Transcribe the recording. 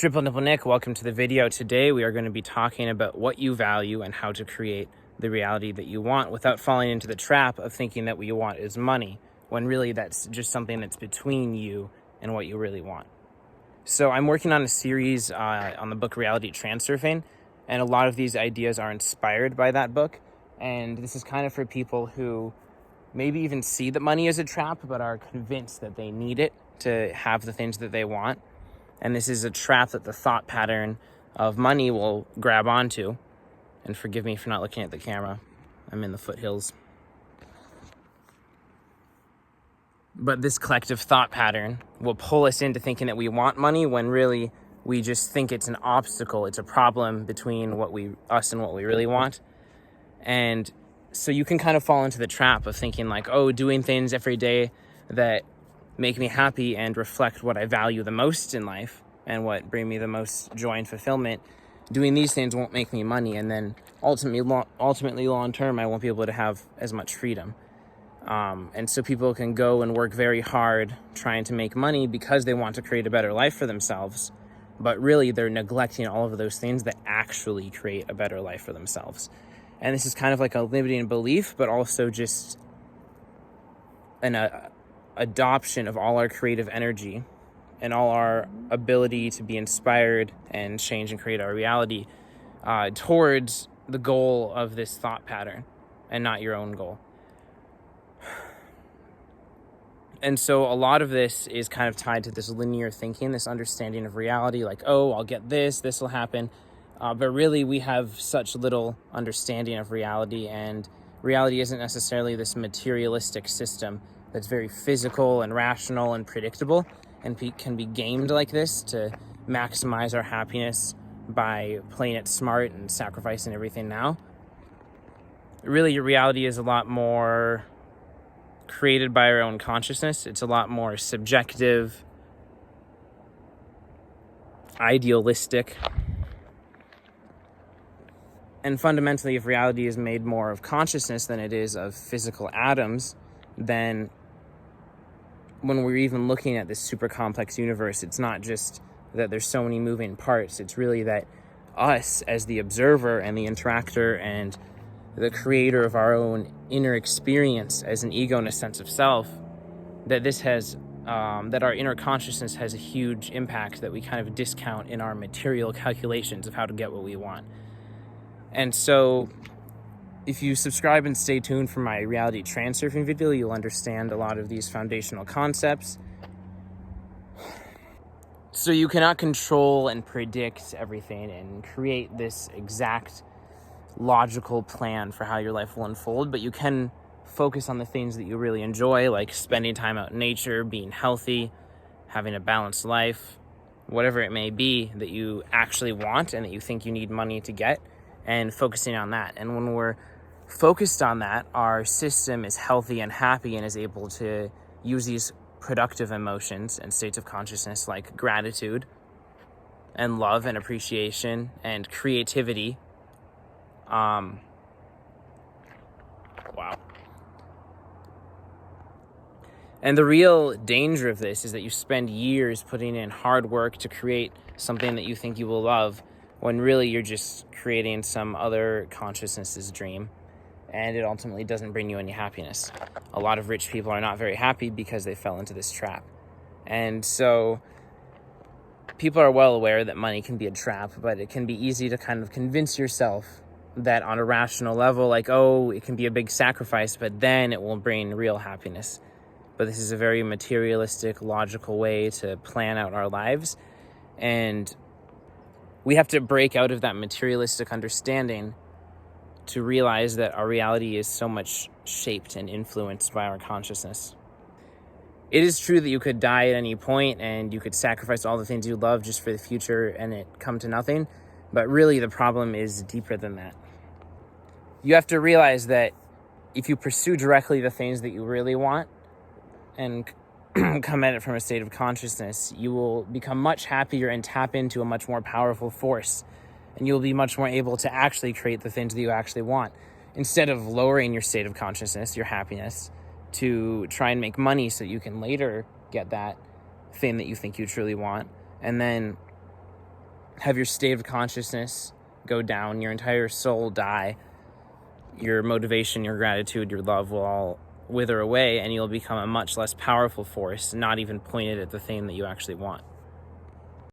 Triple Nipple Nick, welcome to the video. Today we are going to be talking about what you value and how to create the reality that you want without falling into the trap of thinking that what you want is money, when really that's just something that's between you and what you really want. So I'm working on a series on the book Reality Transurfing, and a lot of these ideas are inspired by that book. And this is kind of for people who maybe even see that money is a trap, but are convinced that they need it to have the things that they want. And this is a trap that the thought pattern of money will grab onto. And forgive me for not looking at the camera. I'm in the foothills. But this collective thought pattern will pull us into thinking that we want money when really we just think it's an obstacle. It's a problem between us and what we really want. And so you can kind of fall into the trap of thinking like, oh, doing things every day that make me happy and reflect what I value the most in life and what bring me the most joy and fulfillment. Doing these things won't make me money, and then ultimately long term, I won't be able to have as much freedom. And so people can go and work very hard trying to make money because they want to create a better life for themselves, but really they're neglecting all of those things that actually create a better life for themselves. And this is kind of like a limiting belief, but also just an adoption of all our creative energy and all our ability to be inspired and change and create our reality towards the goal of this thought pattern and not your own goal. And so a lot of this is kind of tied to this linear thinking, this understanding of reality, like, oh, I'll get this will happen. But really we have such little understanding of reality, and reality isn't necessarily this materialistic system that's very physical and rational and predictable, and can be gamed like this to maximize our happiness by playing it smart and sacrificing everything now. Really, your reality is a lot more created by our own consciousness. It's a lot more subjective, idealistic. And fundamentally, if reality is made more of consciousness than it is of physical atoms, then when we're even looking at this super complex universe, it's not just that there's so many moving parts. It's really that us as the observer and the interactor and the creator of our own inner experience as an ego and a sense of self, that this has, that our inner consciousness has a huge impact that we kind of discount in our material calculations of how to get what we want. And so if you subscribe and stay tuned for my reality transurfing video, you'll understand a lot of these foundational concepts. So you cannot control and predict everything and create this exact logical plan for how your life will unfold, but you can focus on the things that you really enjoy, like spending time out in nature, being healthy, having a balanced life, whatever it may be that you actually want and that you think you need money to get, and focusing on that. And when we're focused on that, our system is healthy and happy and is able to use these productive emotions and states of consciousness like gratitude and love and appreciation and creativity. Wow. And the real danger of this is that you spend years putting in hard work to create something that you think you will love, when really you're just creating some other consciousness's dream, and it ultimately doesn't bring you any happiness. A lot of rich people are not very happy because they fell into this trap. And so people are well aware that money can be a trap, but it can be easy to kind of convince yourself that on a rational level, like, oh, it can be a big sacrifice, but then it will bring real happiness. But this is a very materialistic, logical way to plan out our lives. And we have to break out of that materialistic understanding to realize that our reality is so much shaped and influenced by our consciousness. It is true that you could die at any point and you could sacrifice all the things you love just for the future and it come to nothing, but really the problem is deeper than that. You have to realize that if you pursue directly the things that you really want and come at it from a state of consciousness, you will become much happier and tap into a much more powerful force. And you'll be much more able to actually create the things that you actually want. Instead of lowering your state of consciousness, your happiness, to try and make money so that you can later get that thing that you think you truly want. And then have your state of consciousness go down, your entire soul die, your motivation, your gratitude, your love will all wither away, and you'll become a much less powerful force, not even pointed at the thing that you actually want.